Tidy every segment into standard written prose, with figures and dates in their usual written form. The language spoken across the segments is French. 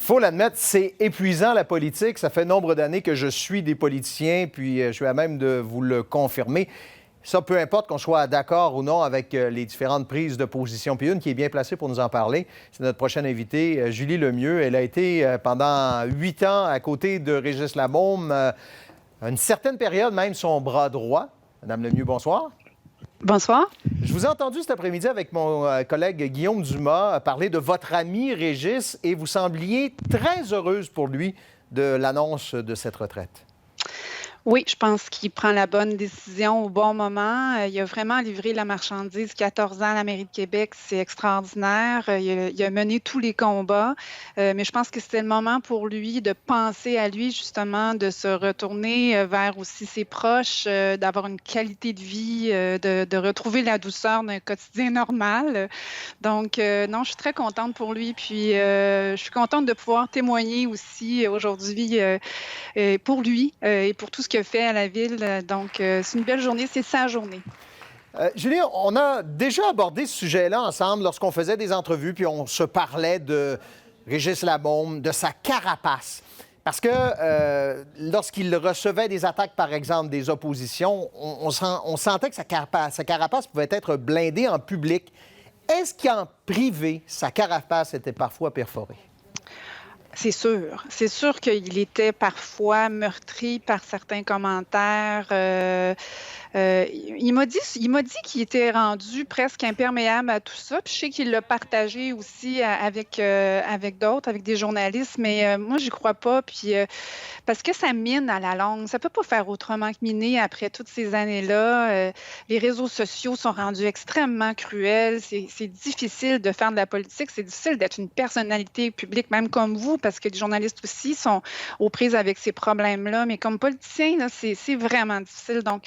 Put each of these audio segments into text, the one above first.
faut l'admettre, c'est épuisant la politique. Ça fait nombre d'années que je suis des politiciens, puis je suis à même de vous le confirmer. Ça, peu importe qu'on soit d'accord ou non avec les différentes prises de position. Puis une qui est bien placée pour nous en parler, c'est notre prochaine invitée, Julie Lemieux. Elle a été pendant 8 ans à côté de Régis Labaume, une certaine période même son bras droit. Madame Lemieux, bonsoir. Bonsoir. Je vous ai entendu cet après-midi avec mon collègue Guillaume Dumas parler de votre ami Régis et vous sembliez très heureuse pour lui de l'annonce de cette retraite. Oui, je pense qu'il prend la bonne décision au bon moment. Il a vraiment livré la marchandise 14 ans à la mairie de Québec. C'est extraordinaire. Il a mené tous les combats. Mais je pense que c'était le moment pour lui de penser à lui, justement, de se retourner vers aussi ses proches, d'avoir une qualité de vie, de retrouver la douceur d'un quotidien normal. Donc, non, je suis très contente pour lui. Puis, je suis contente de pouvoir témoigner aussi aujourd'hui pour lui et pour tout ce qu'il a fait à la ville. Donc, c'est une belle journée. C'est sa journée. Julie, on a déjà abordé ce sujet-là ensemble lorsqu'on faisait des entrevues, puis on se parlait de Régis Labaume, de sa carapace. Parce que lorsqu'il recevait des attaques, par exemple, des oppositions, on sentait que sa carapace pouvait être blindée en public. Est-ce qu'en privé, sa carapace était parfois perforée? C'est sûr. C'est sûr qu'il était parfois meurtri par certains commentaires. Il m'a dit qu'il était rendu presque imperméable à tout ça. Puis je sais qu'il l'a partagé aussi avec d'autres, avec des journalistes, mais moi, j'y crois pas. Puis parce que ça mine à la longue. Ça peut pas faire autrement que miner après toutes ces années-là. Les réseaux sociaux sont rendus extrêmement cruels. C'est difficile de faire de la politique. C'est difficile d'être une personnalité publique, même comme vous, parce que les journalistes aussi sont aux prises avec ces problèmes-là. Mais comme politicien, là, c'est vraiment difficile. Donc,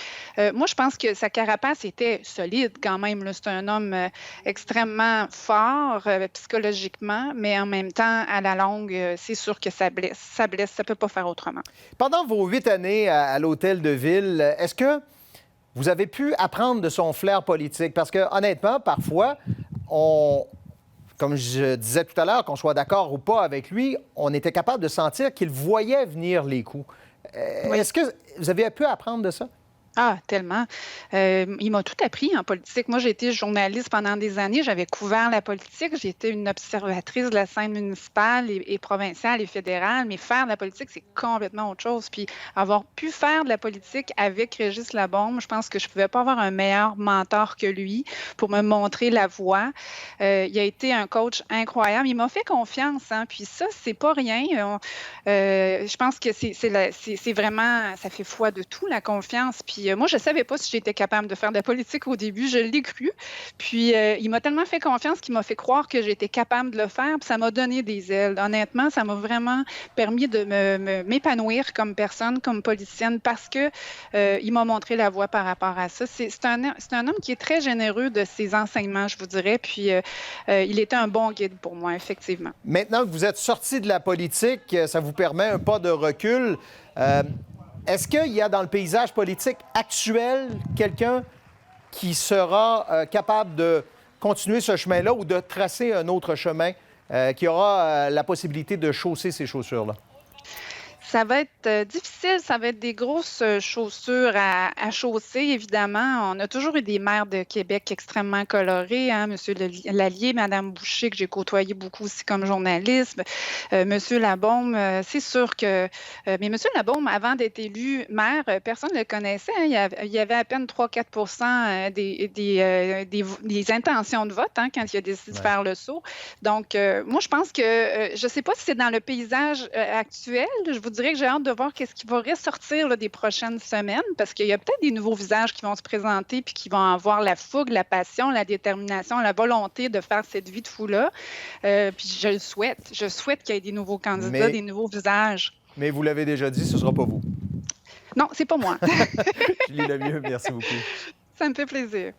moi, je pense que sa carapace était solide quand même. C'est un homme extrêmement fort psychologiquement, mais en même temps, à la longue, c'est sûr que ça blesse. Ça blesse, ça peut pas faire autrement. Pendant vos 8 années à l'Hôtel de Ville, est-ce que vous avez pu apprendre de son flair politique? Parce que, honnêtement, parfois, comme je disais tout à l'heure, qu'on soit d'accord ou pas avec lui, on était capable de sentir qu'il voyait venir les coups. Oui. Est-ce que vous avez pu apprendre de ça? Ah, tellement. Il m'a tout appris en politique. Moi, j'ai été journaliste pendant des années. J'avais couvert la politique. J'ai été une observatrice de la scène municipale et provinciale et fédérale. Mais faire de la politique, c'est complètement autre chose. Puis avoir pu faire de la politique avec Régis Labaume, je pense que je ne pouvais pas avoir un meilleur mentor que lui pour me montrer la voie. Il a été un coach incroyable. Il m'a fait confiance, hein. Puis ça, c'est pas rien. Je pense que c'est vraiment, ça fait foi de tout, la confiance. Puis moi, je ne savais pas si j'étais capable de faire de la politique au début. Je l'ai cru. Puis il m'a tellement fait confiance qu'il m'a fait croire que j'étais capable de le faire. Puis ça m'a donné des ailes. Honnêtement, ça m'a vraiment permis de m'épanouir comme personne, comme politicienne, parce que il m'a montré la voie par rapport à ça. C'est un homme qui est très généreux de ses enseignements, je vous dirais. Puis il était un bon guide pour moi, effectivement. Maintenant que vous êtes sorti de la politique, ça vous permet un pas de recul. Est-ce qu'il y a dans le paysage politique actuel quelqu'un qui sera capable de continuer ce chemin-là ou de tracer un autre chemin, qui aura la possibilité de chausser ces chaussures-là? Ça va être difficile, ça va être des grosses chaussures à chausser, évidemment. On a toujours eu des maires de Québec extrêmement colorés, hein, M. Lallier, Mme Boucher, que j'ai côtoyé beaucoup aussi comme journaliste, M. Labaume, c'est sûr que... mais M. Labaume, avant d'être élu maire, personne ne le connaissait, hein. Il y avait à peine 3-4 des intentions de vote, hein, quand il a décidé de faire le saut. Donc, moi, je pense que... je ne sais pas si c'est dans le paysage actuel, je vous dirais que j'ai hâte de voir qu'est-ce qui va ressortir là, des prochaines semaines, parce qu'il y a peut-être des nouveaux visages qui vont se présenter puis qui vont avoir la fougue, la passion, la détermination, la volonté de faire cette vie de fou-là. Puis je le souhaite. Je souhaite qu'il y ait des nouveaux candidats, des nouveaux visages. Mais vous l'avez déjà dit, ce ne sera pas vous. Non, c'est pas moi. Julie Lemieux, merci beaucoup. Ça me fait plaisir.